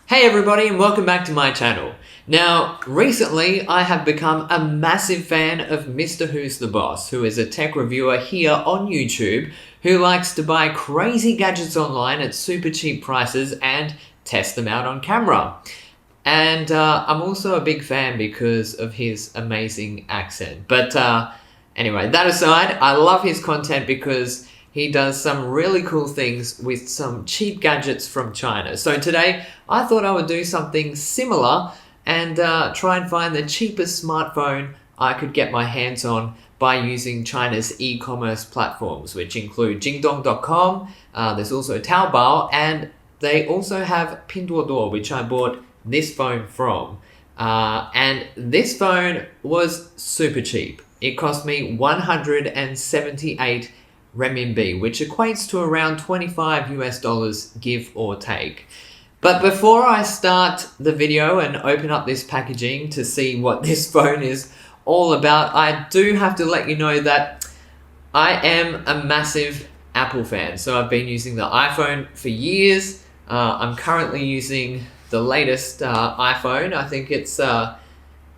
Hey everybody and welcome back to my channel. Now, recently I have become a massive fan of Mrwhosetheboss, who is a tech reviewer here on YouTube who likes to buy crazy gadgets online at super cheap prices and test them out on camera. And I'm also a big fan because of his amazing accent. But anyway, that aside, I love his content because he does some really cool things with some cheap gadgets from China. So today, I thought I would do something similar and try and find the cheapest smartphone I could get my hands on by using China's e-commerce platforms, which include Jingdong.com, there's also Taobao, and they also have Pinduoduo, which I bought this phone from. And this phone was super cheap. It cost me 178 renminbi, which equates to around $25 give or take. But before I start the video and open up this packaging to see what this phone is all about, I do have to let you know that I am a massive Apple fan. So I've been using the iPhone for years. I'm currently using the latest iPhone. I think it's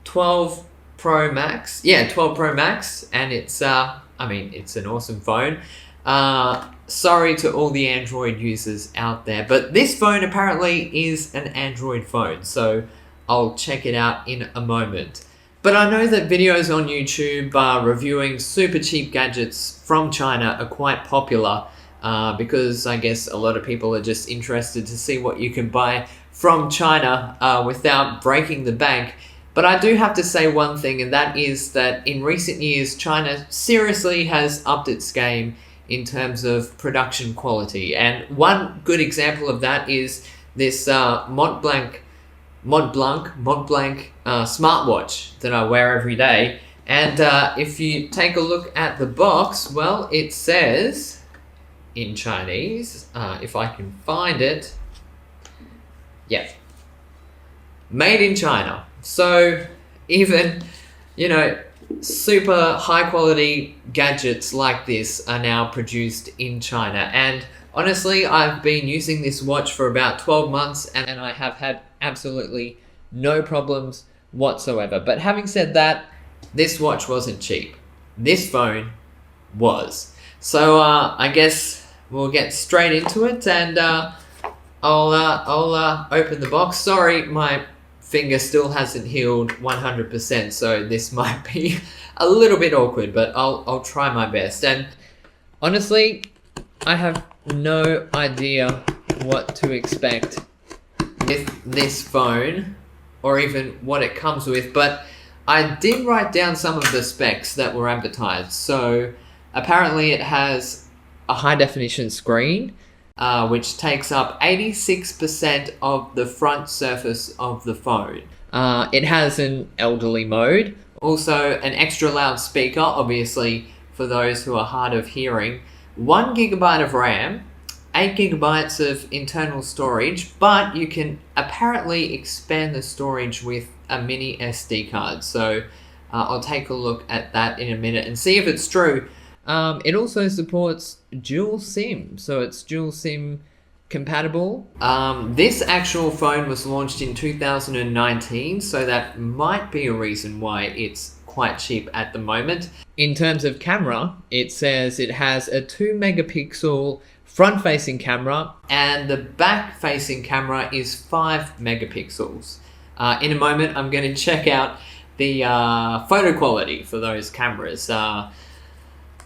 12 Pro Max. Yeah, 12 Pro Max, and it's it's an awesome phone. Sorry to all the Android users out there, but this phone apparently is an Android phone, so I'll check it out in a moment. But I know that videos on YouTube reviewing super cheap gadgets from China are quite popular because I guess a lot of people are just interested to see what you can buy from China without breaking the bank. But I do have to say one thing, and that is that in recent years, China seriously has upped its game in terms of production quality. And one good example of that is this Mont Blanc smartwatch that I wear every day. And if you take a look at the box, well, it says in Chinese, if I can find it, yeah, made in China. So even, super high quality gadgets like this are now produced in China. And honestly, I've been using this watch for about 12 months and I have had absolutely no problems whatsoever. But having said that, this watch wasn't cheap. This phone was. So I guess we'll get straight into it and I'll open the box. Sorry, my finger still hasn't healed 100%, so this might be a little bit awkward, but I'll try my best. And honestly, I have no idea what to expect with this phone or even what it comes with, but I did write down some of the specs that were advertised. So apparently it has a high definition screen, which takes up 86% of the front surface of the phone. It has an elderly mode, also an extra loud speaker, obviously for those who are hard of hearing, 1 GB of RAM, 8 GB of internal storage, but you can apparently expand the storage with a mini SD card. So I'll take a look at that in a minute and see if it's true. It also supports dual SIM, so it's dual SIM compatible. This actual phone was launched in 2019, so that might be a reason why it's quite cheap at the moment. In terms of camera, it says it has a 2 megapixel front-facing camera and the back-facing camera is 5 megapixels. In a moment, I'm going to check out the photo quality for those cameras.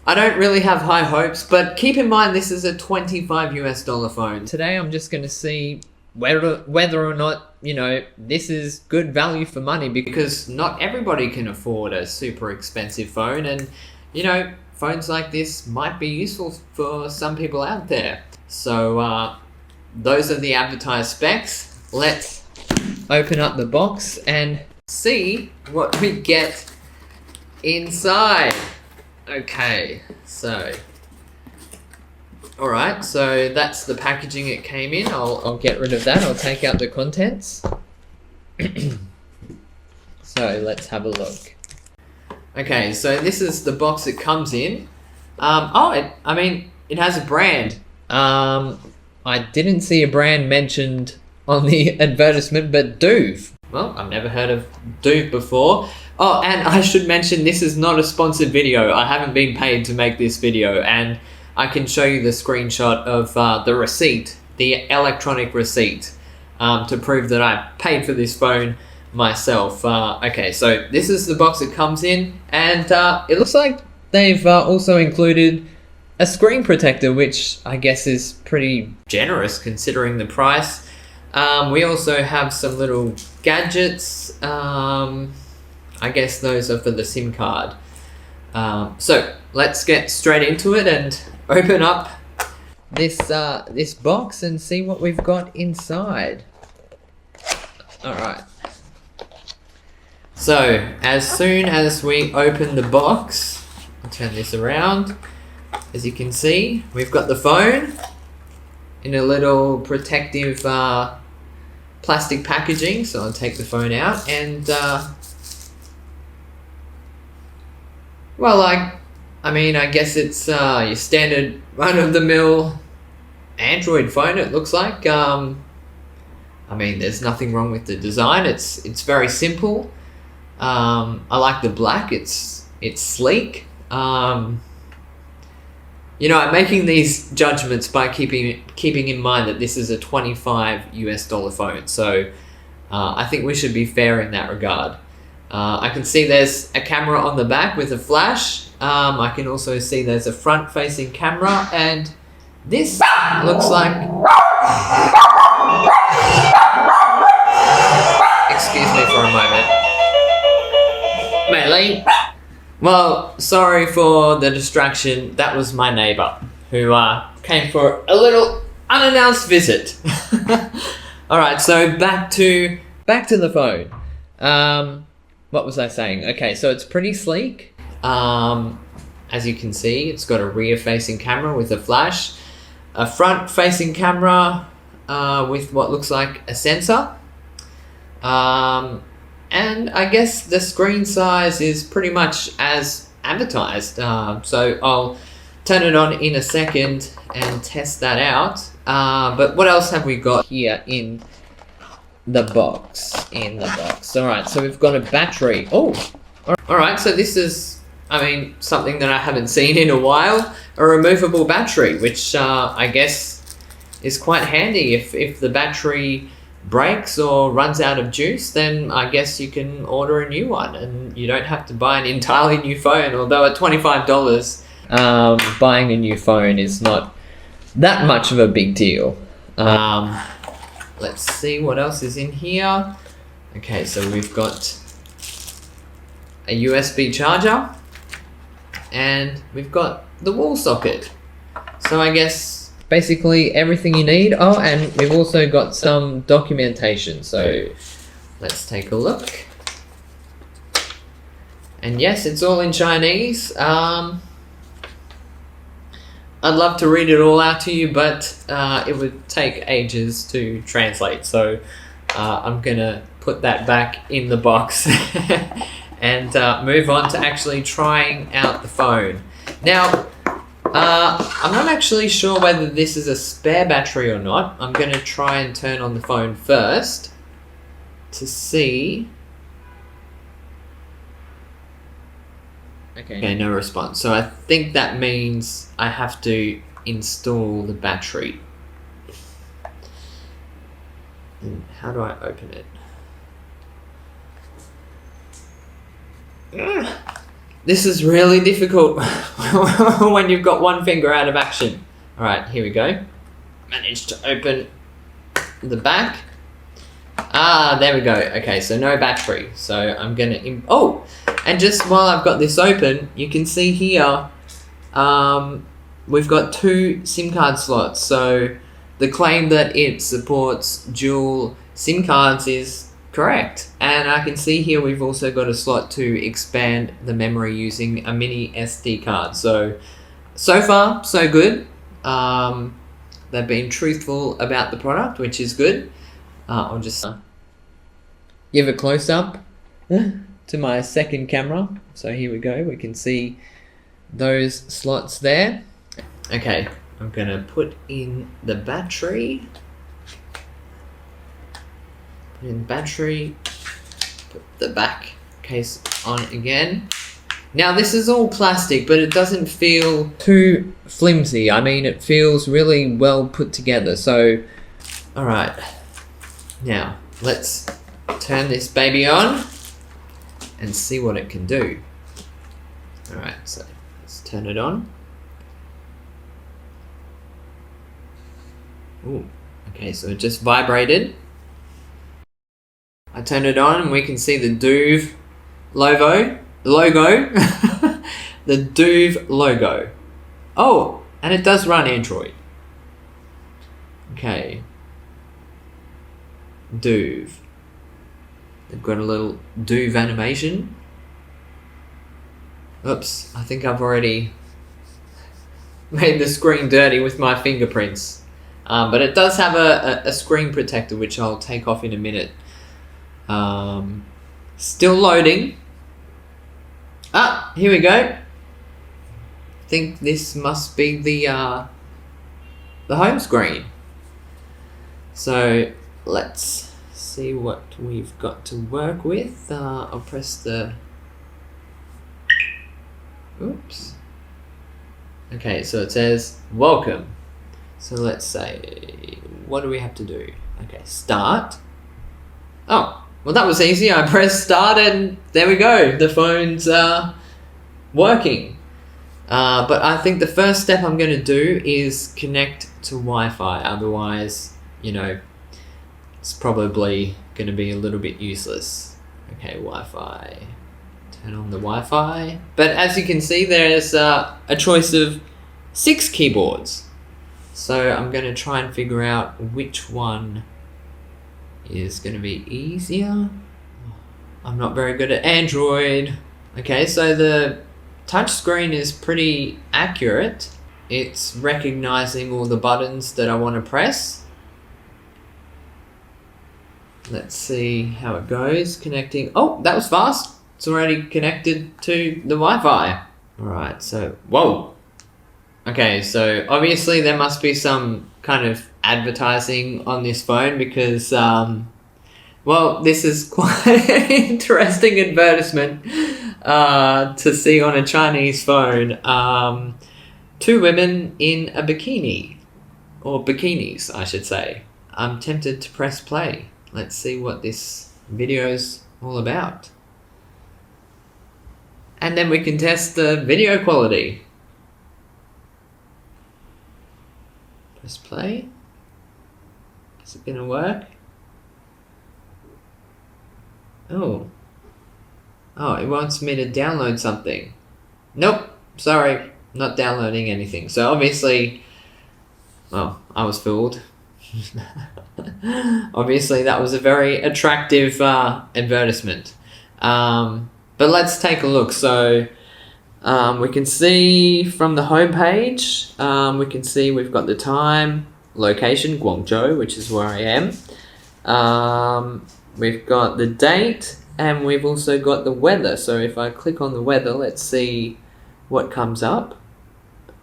I don't really have high hopes, but keep in mind this is a $25 phone. Today I'm just going to see whether or not, this is good value for money, because not everybody can afford a super expensive phone, and, phones like this might be useful for some people out there. So those are the advertised specs. Let's open up the box and see what we get inside. Okay, so alright, so that's the packaging it came in. I'll get rid of that. I'll take out the contents. So let's have a look. Okay, so this is the box it comes in. It has a brand. I didn't see a brand mentioned on the advertisement, but Doove. Well, I've never heard of Doove before. Oh, and I should mention this is not a sponsored video. I haven't been paid to make this video, and I can show you the screenshot of the receipt, the electronic receipt, to prove that I paid for this phone myself. Okay, so this is the box it comes in, and it looks like they've also included a screen protector, which I guess is pretty generous considering the price. We also have some little gadgets. I guess those are for the SIM card. So let's get straight into it and open up this box and see what we've got inside. All right. So as soon as we open the box, I'll turn this around. As you can see, we've got the phone in a little protective plastic packaging. So I'll take the phone out and well, I mean, I guess it's your standard run-of-the-mill Android phone, it looks like. I mean, there's nothing wrong with the design. It's very simple. I like the black. It's sleek. You know, I'm making these judgments by keeping in mind that this is a $25 phone. So I think we should be fair in that regard. I can see there's a camera on the back with a flash. I can also see there's a front-facing camera, and this looks like... Excuse me for a moment. Melee. Well, sorry for the distraction. That was my neighbor who came for a little unannounced visit. All right, so back to the phone. What was I saying? Okay, so it's pretty sleek. As you can see, it's got a rear-facing camera with a flash, a front-facing camera with what looks like a sensor. And I guess the screen size is pretty much as advertised. So I'll turn it on in a second and test that out. But what else have we got here in the box? All right, so we've got a battery. Oh, all right. So this is, I mean, something that I haven't seen in a while. A removable battery, which I guess is quite handy. If the battery breaks or runs out of juice, then I guess you can order a new one, and you don't have to buy an entirely new phone. Although at $25, buying a new phone is not that much of a big deal. Let's see what else is in here. Okay, so we've got a USB charger, and we've got the wall socket. So I guess basically everything you need. Oh, and we've also got some documentation. So let's take a look. And yes, it's all in Chinese. I'd love to read it all out to you, but it would take ages to translate. So I'm gonna put that back in the box and move on to actually trying out the phone. Now, I'm not actually sure whether this is a spare battery or not. I'm gonna try and turn on the phone first to see. Okay, no response. So I think that means I have to install the battery. And how do I open it? This is really difficult when you've got one finger out of action. All right, here we go. Managed to open the back. Ah, there we go. Okay, so no battery. So I'm gonna... Oh! And just while I've got this open, you can see here, we've got 2 SIM card slots. So the claim that it supports dual SIM cards is correct. And I can see here we've also got a slot to expand the memory using a mini SD card. So far, so good. They've been truthful about the product, which is good. I'll just give a close-up to my second camera. So here we go. We can see those slots there. Okay, I'm gonna put in the battery. Put in the battery. Put the back case on again. Now this is all plastic, but it doesn't feel too flimsy. I mean, it feels really well put together. So, all right. Now, let's turn this baby on and see what it can do. All right, so let's turn it on. Ooh, okay, so it just vibrated. I turn it on and we can see the Duve logo. The Duve logo. Oh, and it does run Android. Okay. Duve. They've got a little Duve animation. Oops, I think I've already made the screen dirty with my fingerprints. But it does have a screen protector, which I'll take off in a minute. Still loading. Ah, here we go. I think this must be the home screen. So let's see what we've got to work with. I'll press the... Oops. Okay, so it says welcome. So let's say, what do we have to do? Okay, start. Oh, well that was easy. I pressed start and there we go. The phone's working. But I think the first step I'm going to do is connect to Wi-Fi. Otherwise, you know, it's probably going to be a little bit useless. Okay, Wi-Fi. Turn on the Wi-Fi. But as you can see, there's a choice of 6 keyboards. So I'm going to try and figure out which one is going to be easier. I'm not very good at Android. Okay, so the touchscreen is pretty accurate. It's recognizing all the buttons that I want to press. Let's see how it goes. Connecting. Oh, that was fast. It's already connected to the Wi-Fi. Alright, so, whoa. Okay, so obviously there must be some kind of advertising on this phone because, well, this is quite an interesting advertisement to see on a Chinese phone. 2 women in a bikini, or bikinis, I should say. I'm tempted to press play. Let's see what this video's all about. And then we can test the video quality. Press play. Is it gonna work? Oh, it wants me to download something. Nope, sorry, not downloading anything. So obviously, well, I was fooled. Obviously, that was a very attractive advertisement. But let's take a look. So we can see from the home page, we can see we've got the time, location, Guangzhou, which is where I am. We've got the date, and we've also got the weather. So if I click on the weather, let's see what comes up.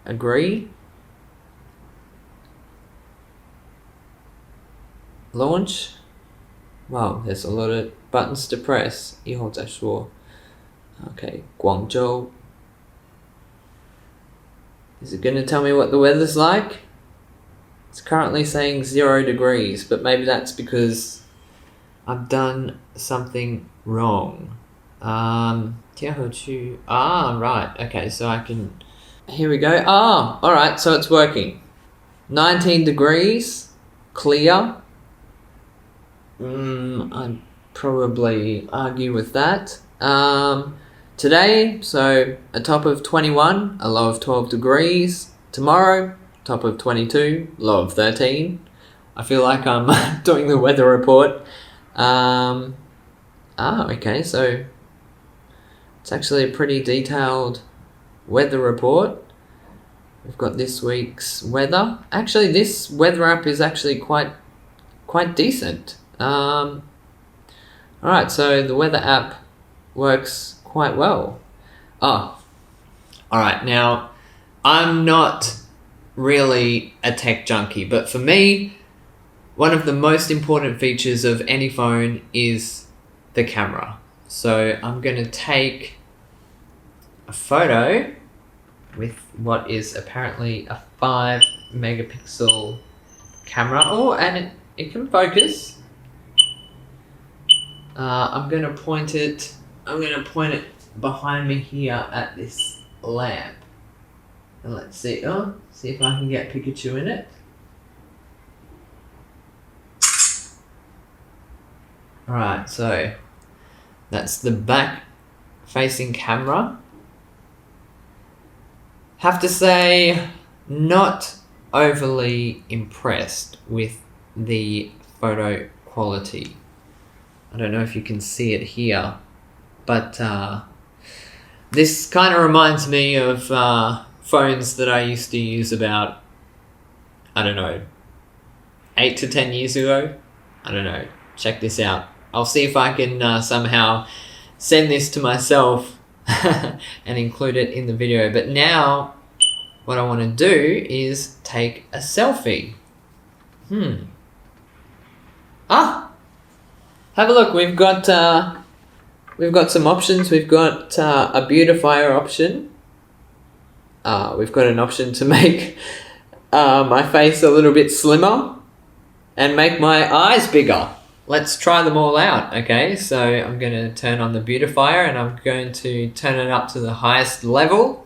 Agree. Launch. Wow, there's a lot of buttons to press. 以后再说. Okay, Guangzhou. Is it going to tell me what the weather's like? It's currently saying 0 degrees, but maybe that's because I've done something wrong. 天和区. Right. Okay, so I can... Here we go. Alright, so it's working. 19 degrees. Clear. I'd probably argue with that. Today, so a top of 21, a low of 12 degrees. Tomorrow, top of 22, low of 13. I feel like I'm doing the weather report. Okay, so it's actually a pretty detailed weather report. We've got this week's weather. Actually, this weather app is actually quite decent. Alright, so the weather app works quite well. Alright, now I'm not really a tech junkie, but for me, one of the most important features of any phone is the camera. So I'm going to take a photo with what is apparently a 5 megapixel camera. Oh, and it can focus. I'm going to point it behind me here at this lamp. And let's see. Oh, see if I can get Pikachu in it. Alright, so that's the back facing camera. Have to say, not overly impressed with the photo quality. I don't know if you can see it here, but this kind of reminds me of phones that I used to use about, I don't know, 8 to 10 years ago. I don't know. Check this out. I'll see if I can somehow send this to myself and include it in the video. But now, what I want to do is take a selfie. Have a look. We've got some options. We've got a beautifier option. We've got an option to make my face a little bit slimmer and make my eyes bigger. Let's try them all out, okay? So I'm going to turn on the beautifier and I'm going to turn it up to the highest level.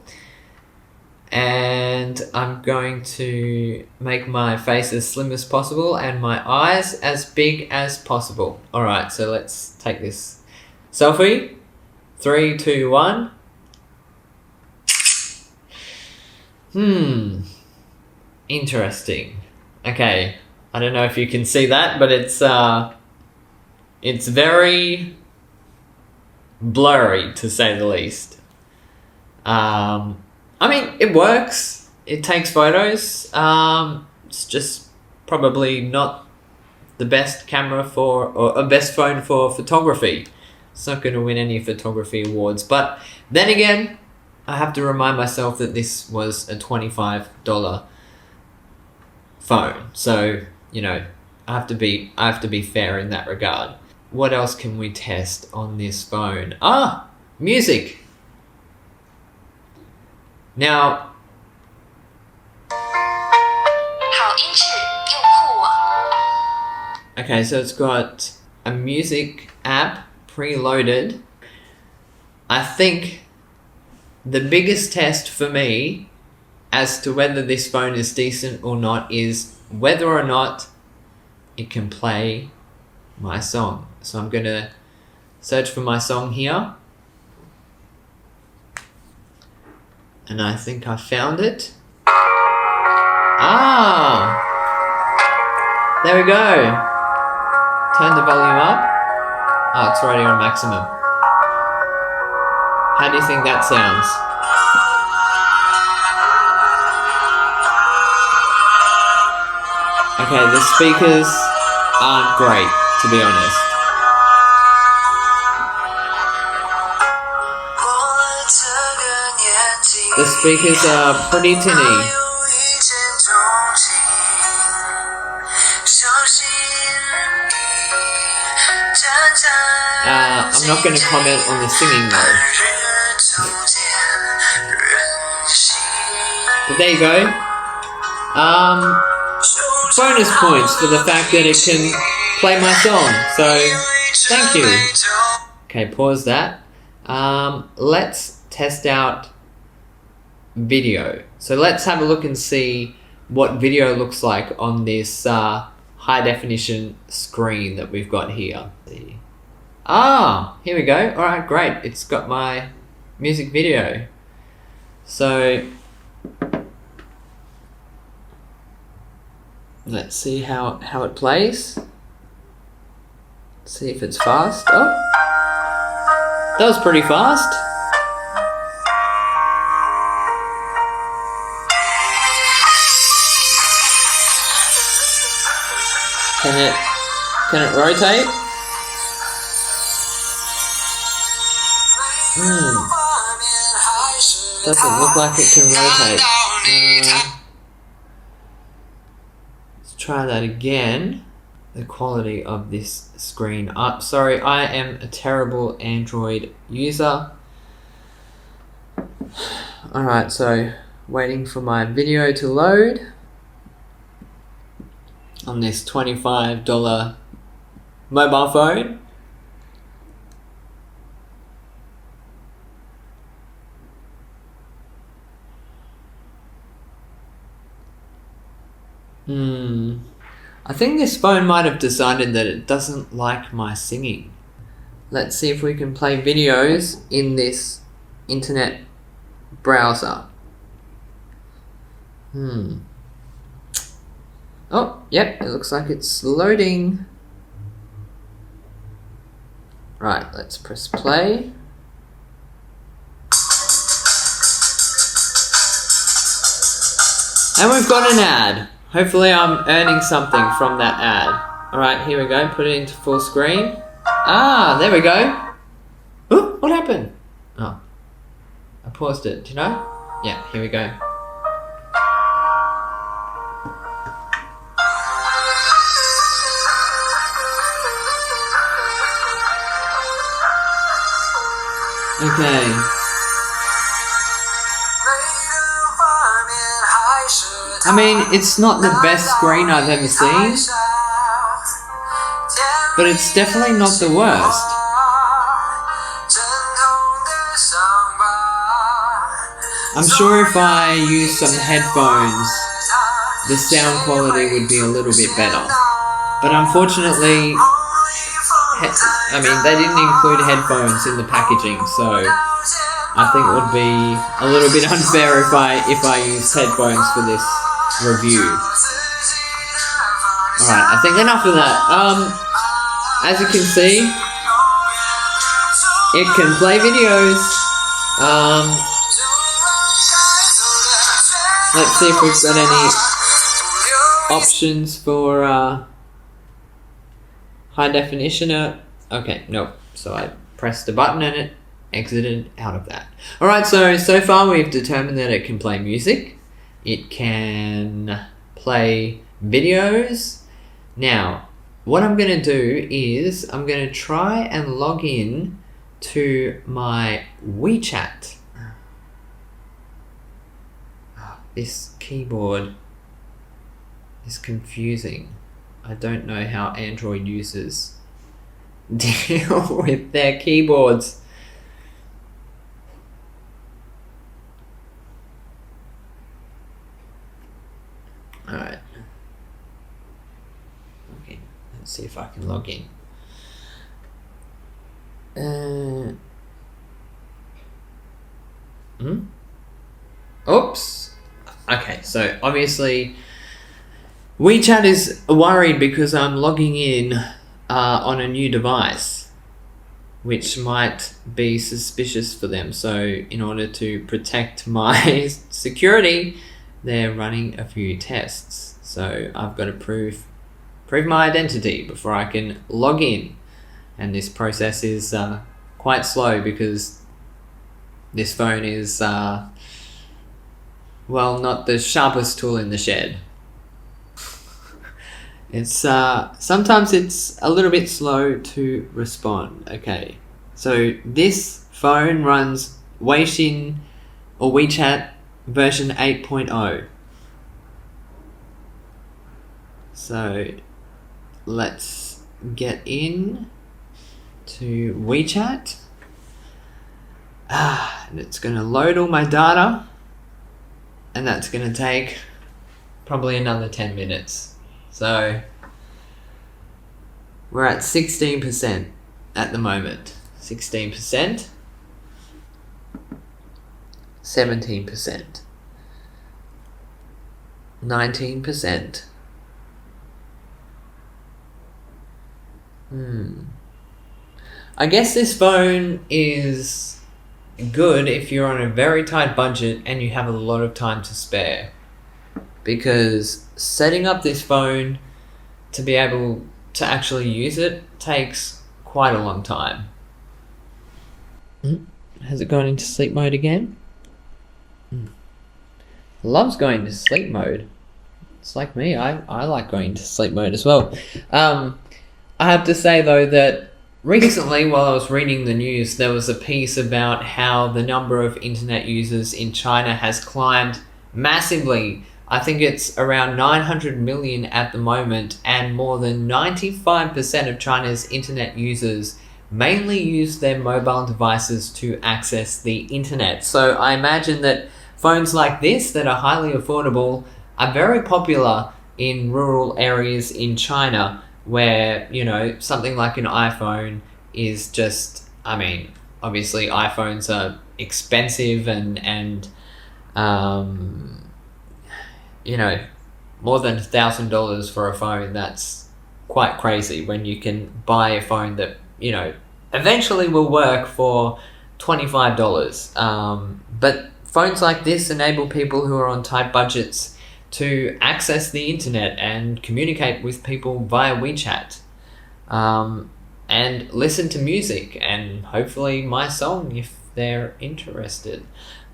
And I'm going to make my face as slim as possible and my eyes as big as possible. Alright, so let's take this selfie. 3, 2, 1. Interesting. Okay, I don't know if you can see that, but it's very blurry, to say the least. I mean, it works. It takes photos. It's just probably not the best camera or a best phone for photography. It's not going to win any photography awards. But then again, I have to remind myself that this was a $25 phone. So, you know, I have to be fair in that regard. What else can we test on this phone? Music. Now, okay, so it's got a music app preloaded. I think the biggest test for me as to whether this phone is decent or not is whether or not it can play my song. So I'm going to search for my song here. And I think I found it. There we go. Turn the volume up. Oh, it's already on maximum. How do you think that sounds? Okay, the speakers aren't great, to be honest. The speakers are pretty tinny. I'm not going to comment on the singing though. But there you go. Bonus points for the fact that it can play my song. So, thank you. Okay, pause that. Let's test out video. So let's have a look and see what video looks like on this high definition screen that we've got here. Here we go. Alright, great. It's got my music video. So let's see how it plays. See if it's fast. Oh, that was pretty fast. Can it rotate? Doesn't look like it can rotate. Let's try that again. the quality of this screen up. Sorry, I am a terrible Android user. Alright, so waiting for my video to load on this $25 mobile phone. I think this phone might have decided that it doesn't like my singing. Let's see if we can play videos in this internet browser. Oh, yep, it looks like it's loading. Right, let's press play. And we've got an ad. Hopefully I'm earning something from that ad. Alright, here we go. Put it into full screen. Ah, there we go. Oh, what happened? Oh, I paused it. Do you know? Yeah, here we go. Okay. I mean, it's not the best screen I've ever seen, but it's definitely not the worst. I'm sure if I use some headphones, the sound quality would be a little bit better. But unfortunately, I mean, they didn't include headphones in the packaging, so I think it would be a little bit unfair if I used headphones for this review. Alright, I think enough of that. As you can see, it can play videos. Let's see if we've got any options for high definition. Okay, nope. So I pressed the button and it exited out of that. Alright, so far we've determined that it can play music. It can play videos. Now, what I'm going to do is I'm going to try and log in to my WeChat. This keyboard is confusing. I don't know how Android users deal with their keyboards. Alright. Okay, let's see if I can log in. Oops. Okay, so obviously WeChat is worried because I'm logging in on a new device, which might be suspicious for them. So in order to protect my security, they're running a few tests. So I've got to prove my identity before I can log in. And this process is quite slow because this phone is, well, not the sharpest tool in the shed. It's sometimes it's a little bit slow to respond. Okay, so this phone runs Weixin or WeChat version 8.0. So let's get in to WeChat. And it's going to load all my data, and that's going to take probably another 10 minutes. So we're at 16% at the moment. 16%, 17%, 19%. I guess this phone is good if you're on a very tight budget and you have a lot of time to spare, because setting up this phone to be able to actually use it takes quite a long time. Has it gone into sleep mode again? Loves going to sleep mode. It's like me. I like going to sleep mode as well. I have to say though that recently, while I was reading the news, there was a piece about how the number of internet users in China has climbed massively. I think it's around 900 million at the moment, and more than 95% of China's internet users mainly use their mobile devices to access the internet. So I imagine that phones like this that are highly affordable are very popular in rural areas in China where, you know, something like an iPhone is just, I mean, obviously iPhones are expensive and you know, more than $1,000 for a phone. That's quite crazy when you can buy a phone that, you know, eventually will work for $25. But phones like this enable people who are on tight budgets to access the internet and communicate with people via WeChat, and listen to music and hopefully my song if they're interested.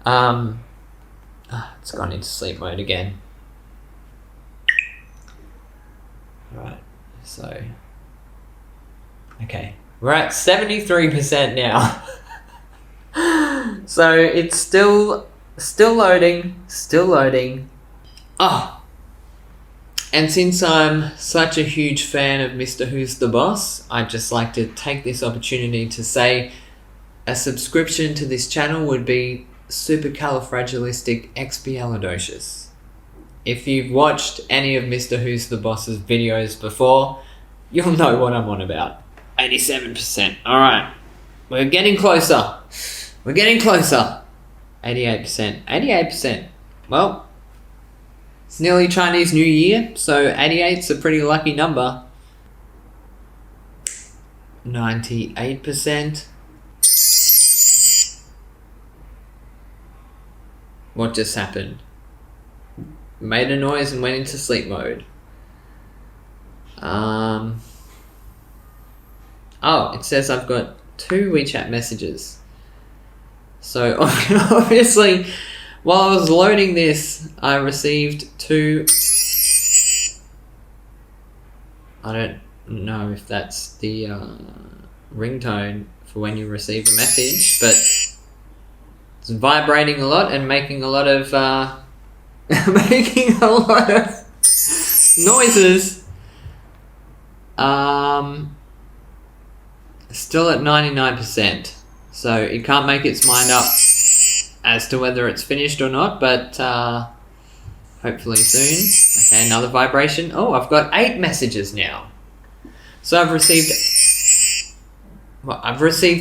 It's gone into sleep mode again. Right, so okay, we're at 73% now. So it's still loading. Oh, and since I'm such a huge fan of Mr. Who's the Boss, I'd just like to take this opportunity to say a subscription to this channel would be supercalifragilisticexpialidocious. If you've watched any of Mr. Who's the Boss's videos before, you'll know what I'm on about. 87%. Alright. We're getting closer. 88%. 88%. Well, it's nearly Chinese New Year, so 88's a pretty lucky number. 98%. What just happened? Made a noise and went into sleep mode. Oh, it says I've got 2 WeChat messages. So obviously, while I was loading this, I received 2. I don't know if that's the ringtone for when you receive a message, but it's vibrating a lot and making a lot of noises. Still at 99%, so it can't make its mind up as to whether it's finished or not, but hopefully soon. Okay, another vibration. Oh, I've got 8 messages now. So I've received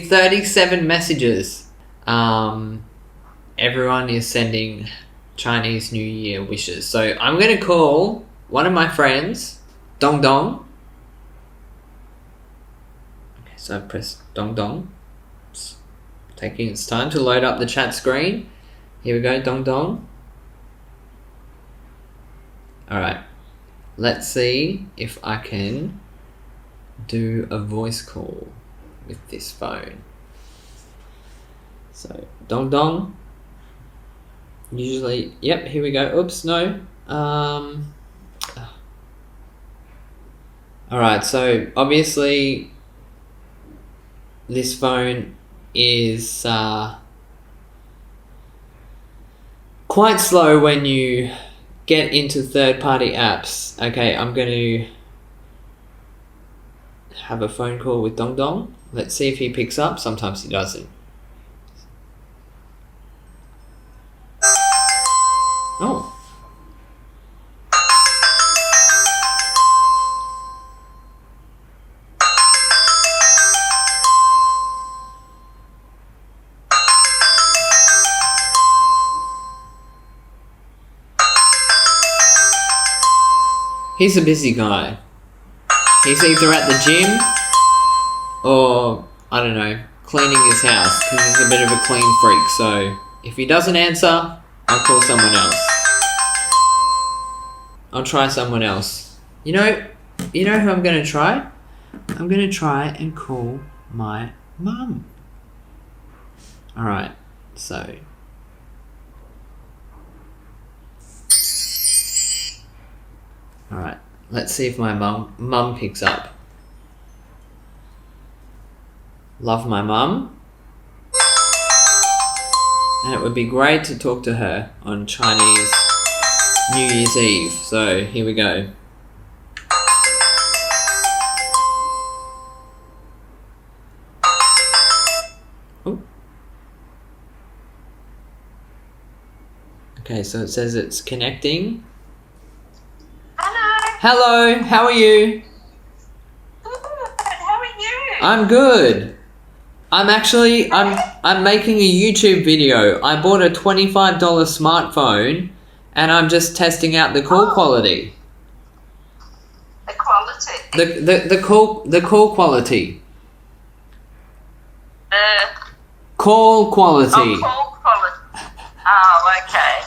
37 messages. Everyone is sending Chinese New Year wishes. So I'm going to call one of my friends, Dong Dong. Okay, so I press Dong Dong. It's taking its time to load up the chat screen. Here we go, Dong Dong. Alright, let's see if I can do a voice call with this phone. So, Dong Dong. Usually, yep, here we go. Oops, no. Alright, so obviously this phone is quite slow when you get into third-party apps. Okay, I'm going to have a phone call with Dong Dong. Let's see if he picks up. Sometimes he doesn't. Oh. He's a busy guy. He's either at the gym or, I don't know, cleaning his house because he's a bit of a clean freak. So if he doesn't answer, I'll call someone else. I'll try someone else. You know who I'm going to try? I'm going to try and call my mum. Alright, so... Alright, let's see if my mum picks up. Love my mum. And it would be great to talk to her on Chinese New Year's Eve. So, here we go. Ooh. Okay, so it says it's connecting. Hello, how are you? Good, how are you? I'm good. I'm making a YouTube video. I bought a $25 smartphone and I'm just testing out the call quality. The quality? The call quality. The Call quality. call quality. Oh, okay.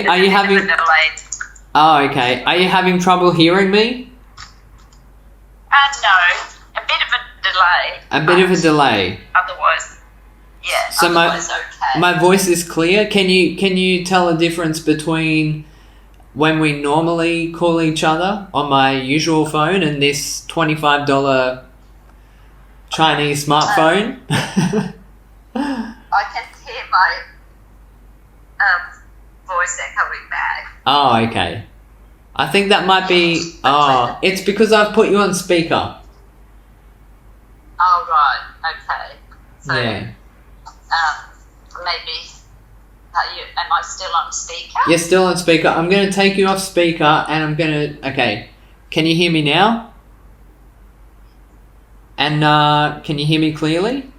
Are you having delayed? Oh, okay. Are you having trouble hearing me? No, a bit of a delay. A bit of a delay. Otherwise, yeah. So otherwise okay. my voice is clear. Can you tell a difference between when we normally call each other on my usual phone and this $25 Chinese smartphone? I can hear my voice echoing back. Oh, okay. I think that might be... Oh, it's because I've put you on speaker. Oh, right. Okay. So, Yeah. maybe... am I still on speaker? You're still on speaker. I'm going to take you off speaker and I'm going to... Okay. Can you hear me now? And can you hear me clearly?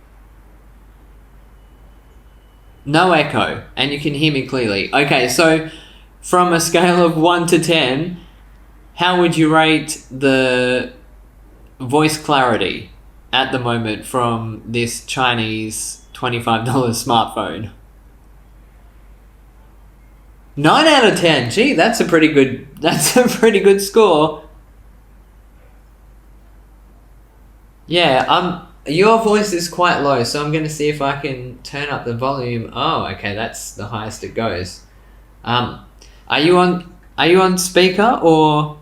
No echo. And you can hear me clearly. Okay, so from a scale of 1 to 10, how would you rate the voice clarity at the moment from this Chinese $25 smartphone? 9 out of 10. Gee, that's a pretty good score. Yeah, your voice is quite low, so I'm going to see if I can turn up the volume. Oh, okay, that's the highest it goes. Are you on speaker or?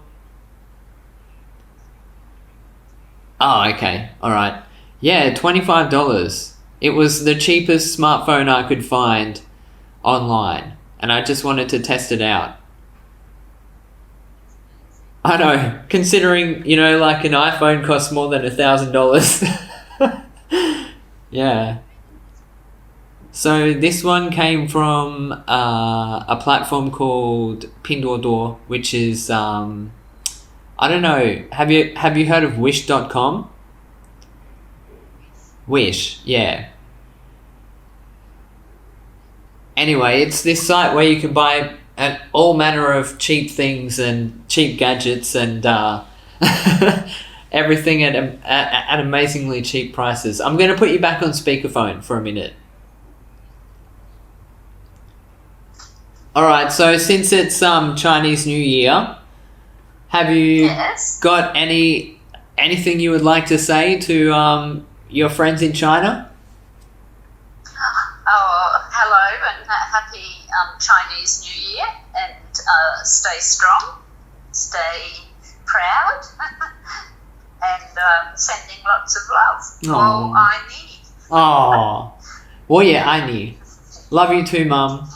Oh, okay. All right. Yeah, $25. It was the cheapest smartphone I could find online, and I just wanted to test it out. I know, considering, like an iPhone costs more than $1,000. Yeah. So this one came from a platform called Pinduoduo, which is I don't know. Have you heard of Wish.com? Wish, yeah. Anyway, it's this site where you can buy all manner of cheap things and cheap gadgets and everything at amazingly cheap prices. I'm going to put you back on speakerphone for a minute. Alright, so since it's Chinese New Year, have you got anything you would like to say to your friends in China? Oh, hello and happy Chinese New Year, and stay strong, stay proud, and sending lots of love. All I need. Oh, well, yeah, I need. Love you too, Mum.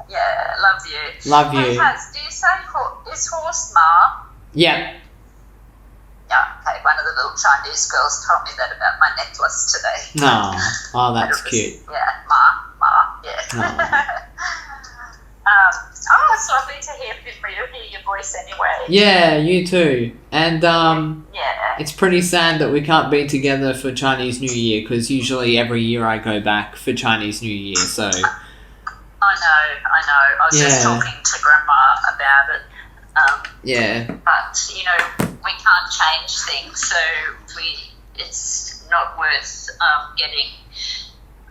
Yeah, love you. Love you. Hey, do you say is horse ma? Yeah. Yeah, okay, one of the little Chinese girls told me that about my necklace today. Oh, that's cute. Yeah, ma, yeah. It's lovely to hear your voice anyway. Yeah, you too. And yeah. it's pretty sad that we can't be together for Chinese New Year, because usually every year I go back for Chinese New Year, so... I know. I was just talking to Grandma about it. Yeah. But, we can't change things, so it's not worth getting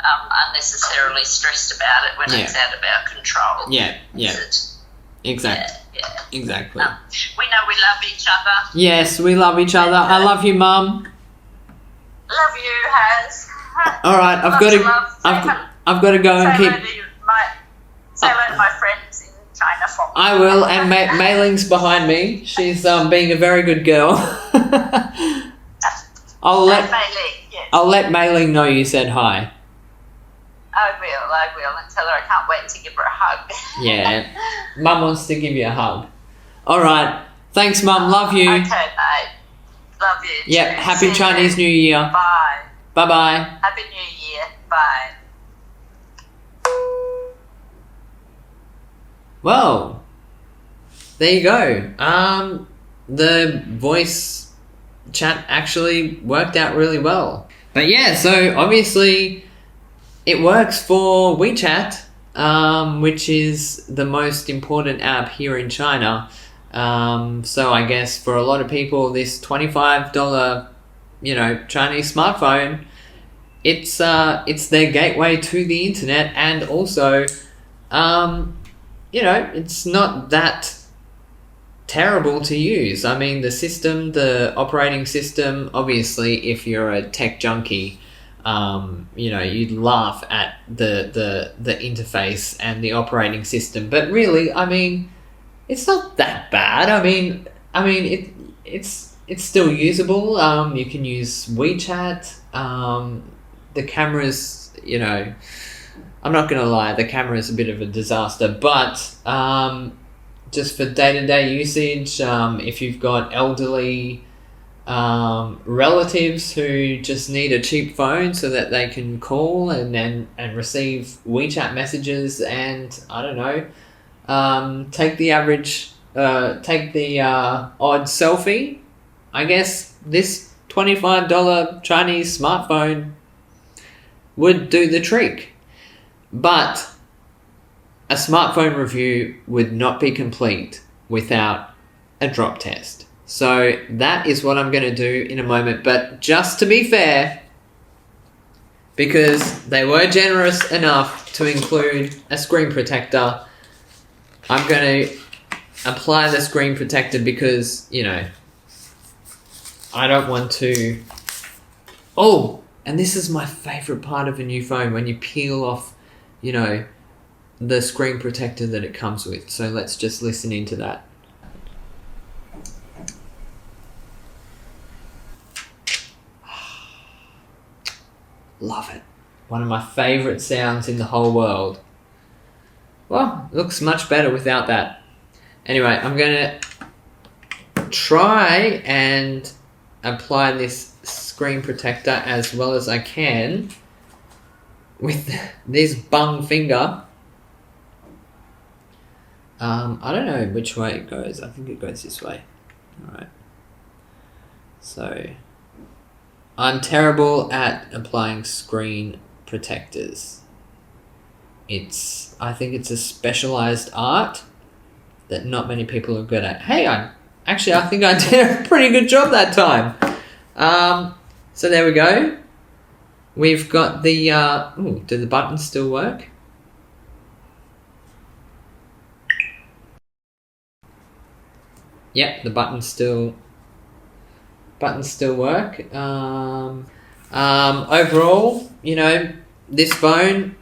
unnecessarily stressed about it when it's out of our control. Yeah. Exactly. Yeah. Exactly. We know we love each other. Yes, we love each other. I love you, Mum. Love you, Haz. All right, I've got to go and keep... Say hello to my friends in China for I will, and Mei Ling's behind me. She's being a very good girl. I'll let Yes. I'll let Mei Ling know you said hi. I will, and tell her I can't wait to give her a hug. Yeah, Mum wants to give you a hug. All right, thanks, Mum. Love you. Okay, mate. Love you. Yep. Too. Happy See you Chinese then. New Year. Bye. Bye bye. Happy New Year. Bye. Well, there you go. The voice chat actually worked out really well. But yeah, so obviously it works for WeChat, which is the most important app here in China. So I guess for a lot of people, this $25, Chinese smartphone, it's their gateway to the internet, and also, it's not that terrible to use. I mean, the operating system, obviously, if you're a tech junkie, you'd laugh at the interface and the operating system. But really, I mean, it's not that bad. I mean, it's still usable. You can use WeChat. The cameras, I'm not gonna lie, the camera is a bit of a disaster, but just for day-to-day usage, if you've got elderly relatives who just need a cheap phone so that they can call and receive WeChat messages, and I don't know, take the odd selfie, I guess this $25 Chinese smartphone would do the trick. But a smartphone review would not be complete without a drop test. So that is what I'm going to do in a moment. But just to be fair, because they were generous enough to include a screen protector, I'm going to apply the screen protector because, I don't want to... Oh! And this is my favourite part of a new phone, when you peel off, the screen protector that it comes with. So let's just listen into that. Love it. One of my favourite sounds in the whole world. Well, it looks much better without that. Anyway, I'm going to try and apply this screen protector as well as I can with this bung finger. I don't know which way it goes. I think it goes this way. Alright. So, I'm terrible at applying screen protectors. I think it's a specialized art that not many people are good at. Hey, I think I did a pretty good job that time. So there we go. We've got the, do the buttons still work? Yep, the buttons still work. Overall, this phone,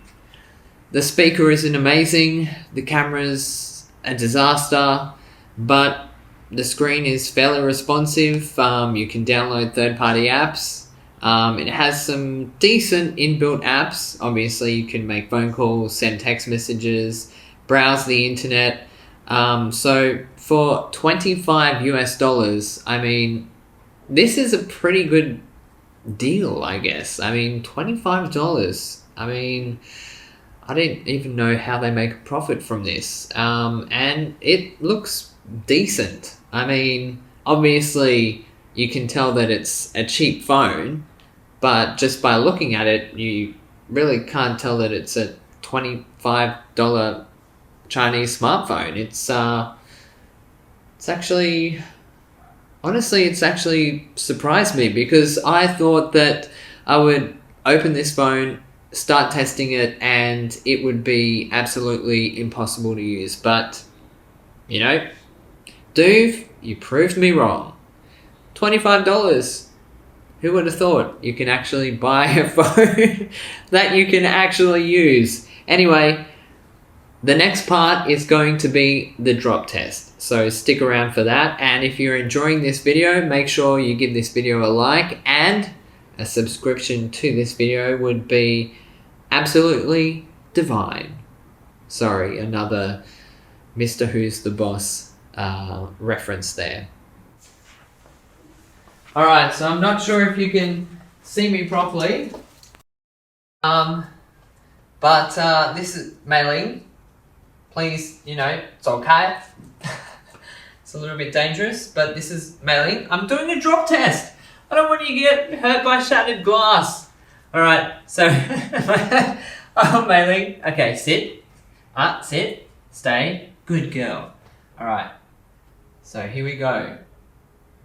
the speaker isn't amazing, the camera's a disaster, but the screen is fairly responsive. You can download third-party apps. It has some decent inbuilt apps. Obviously, you can make phone calls, send text messages, browse the internet. So for $25, I mean, this is a pretty good deal, I guess. I mean, $25. I mean, I didn't even know how they make a profit from this. And it looks decent. I mean, obviously, you can tell that it's a cheap phone, but just by looking at it, you really can't tell that it's a $25 Chinese smartphone. It's actually, honestly, it's actually surprised me, because I thought that I would open this phone, start testing it, and it would be absolutely impossible to use. But, Duve, you proved me wrong. $25. Who would have thought you can actually buy a phone that you can actually use? Anyway, The next part is going to be the drop test, so stick around for that. And if you're enjoying this video, make sure you give this video a like, and a subscription to this video would be absolutely divine. Sorry, another Mr. Who's the Boss reference there. Alright, so I'm not sure if you can see me properly. But this is mailing. Please, it's okay. It's a little bit dangerous, but this is mailing. I'm doing a drop test. I don't want you to get hurt by shattered glass. Alright, so I'm mailing. Okay, sit. Sit. Stay. Good girl. Alright. So here we go.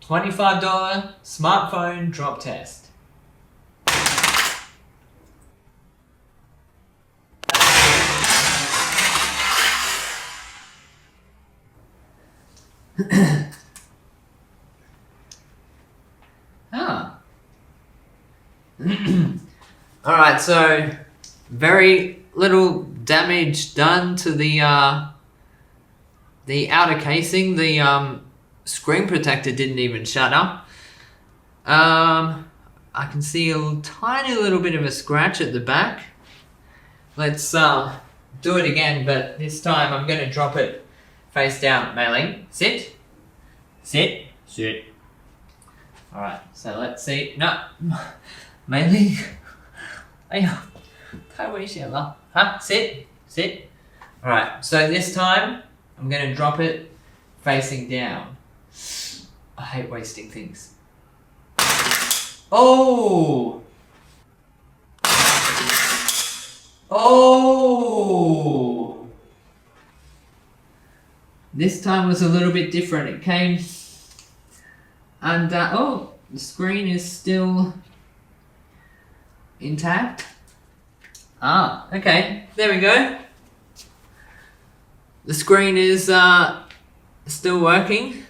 $25 smartphone drop test. Alright, so very little damage done to the outer casing. The screen protector didn't even shut up. I can see a tiny little bit of a scratch at the back. Let's do it again, but this time I'm going to drop it face down. Mailing. Sit. Sit. Sit. Alright, so let's see. No. Mailing. Sit. Sit. Alright, so this time I'm going to drop it facing down. I hate wasting things. Oh! Oh! This time was a little bit different. It came and oh, the screen is still intact. Okay, there we go. The screen is still working.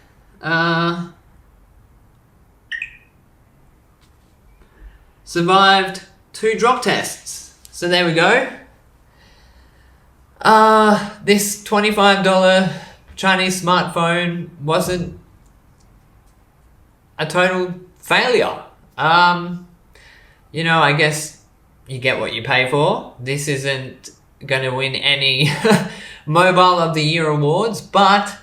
Survived 2 drop tests. So there we go. This $25 Chinese smartphone wasn't a total failure. I guess you get what you pay for. This isn't going to win any Mobile of the Year awards, but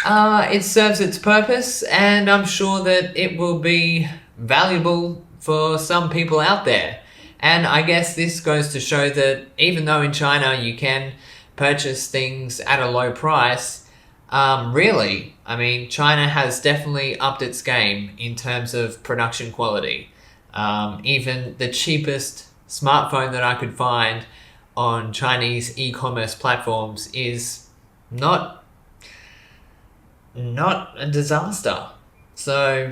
it serves its purpose, and I'm sure that it will be valuable for some people out there. And I guess this goes to show that even though in China you can purchase things at a low price, really, I mean, China has definitely upped its game in terms of production quality. Even the cheapest smartphone that I could find on Chinese e-commerce platforms is not a disaster. So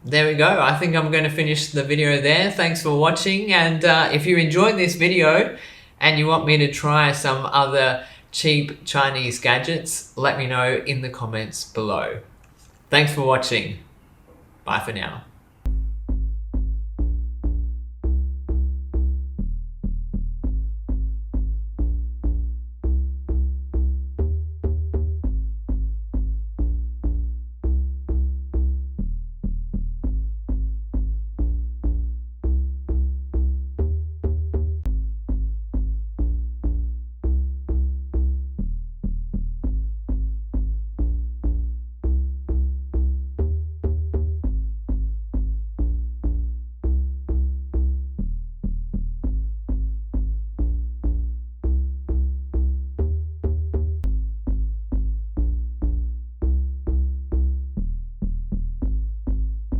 there we go. I think I'm going to finish the video there. Thanks for watching, and if you enjoyed this video and you want me to try some other cheap Chinese gadgets, let me know in the comments below. Thanks for watching. Bye for now.